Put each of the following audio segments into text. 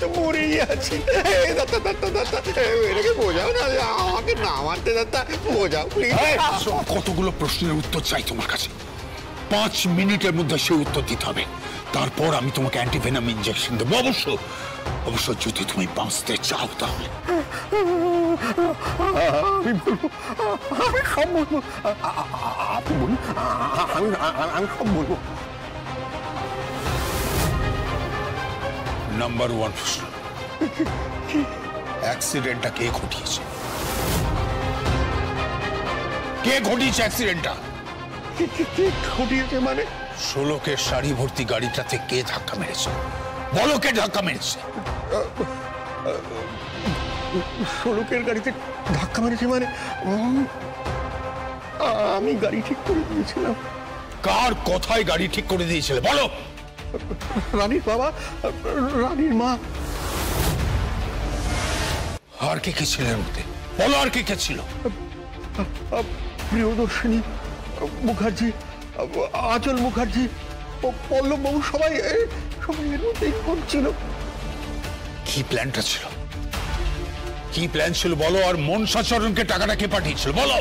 তো মরেই আছি। এটাকে বোঝাও না, আমাকে না মারতে দাদা, বোঝাও প্লিজ। কতগুলো প্রশ্নের উত্তর চাই তোমার কাছে, 5 মিনিটের মধ্যে সেই উত্তর দিতে হবে। তারপর আমি তোমাকে অ্যান্টিভেনাম ইনজেকশন দেবো। অবশ্য যদি তুমি বাঁচতে চাও তাহলে। আমি বলবো, আমি সব বলবো। আপনি বলুন, আমি সব বলবো। নাম্বার 1 প্রশ্ন, অ্যাক্সিডেন্টটা কে ঘটিয়েছে? কে ঘটিয়েছে অ্যাক্সিডেন্টটা? কে ঘটিয়েছে মানে? ষোলকের শাড়ি ভর্তি গাড়িটাতে কে ধাক্কা মেরেছে? বলো, কে ধাক্কা মেরেছে? ষোলকের গাড়িতে ধাক্কা মেরেছে মানে? আমি গাড়ি ঠিক করে দিয়েছিলাম। কার কথায় গাড়ি ঠিক করে দিয়েছিলে বলো? রানীর বাবা, রানীর মা। আর কে কে ছিলেন মধ্যে? বলো, আর কে কে ছিল? প্রিয়দর্শিনী মুখার্জি, আঁচল মুখার্জি, পল্লব বাবু, সবাই এর মধ্যেই ছিল। কি প্ল্যানটা ছিল? কি প্ল্যান ছিল বলো? আর মনসাচরণকে টাকাটা কে পাঠিয়েছিল বলো?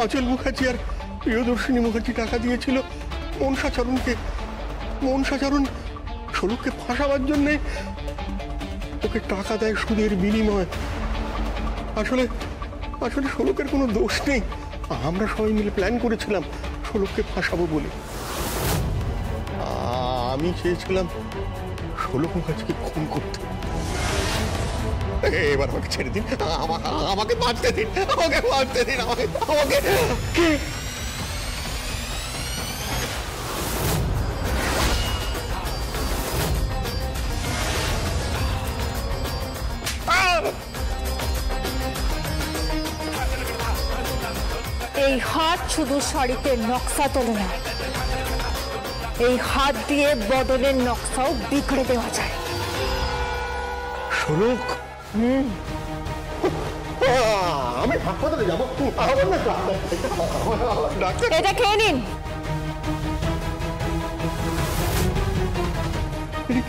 আঁচল মুখার্জি আর প্রিয়দর্শিনী মুখার্জি টাকা দিয়েছিল মনসাচরণকে। মনসাচরণ ষোলককে ফাঁসাবার জন্যে ওকে টাকা দেয় সুদের বিনিময়ে। আসলে ষোলকের কোনো দোষ নেই। আমরা সবাই মিলে প্ল্যান করেছিলাম ষোলককে ফাঁসাবো বলে। আমি চেয়েছিলাম ষোলক মুখার্জিকে খুন করতে। এবার আমাকে ছেড়ে দিন, আমাকে বাঁচতে দিন, আমাকে বাঁচতে দিন, আমাকে। কে? এই হাত শুধু শাড়িতে নকশা তোলে না, এই হাত দিয়ে বদলের নকশাও বিগড়ে দেওয়া যায়। ষোলক? আমি হাসপাতালে যাবো। এটা খেয়ে নিন।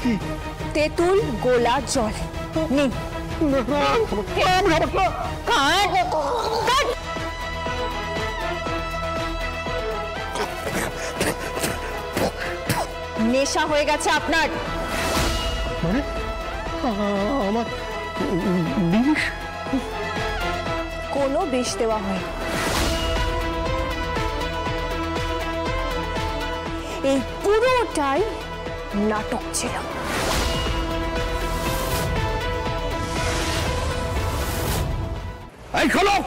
কি? তেঁতুল গোলা জল নিন। নেশা হয়ে গেছে আপনার। মানে আমার বিষ? কোনো বিষ দেওয়া হয়, এই পুরোটাই নাটক ছিল। এই ষোলক!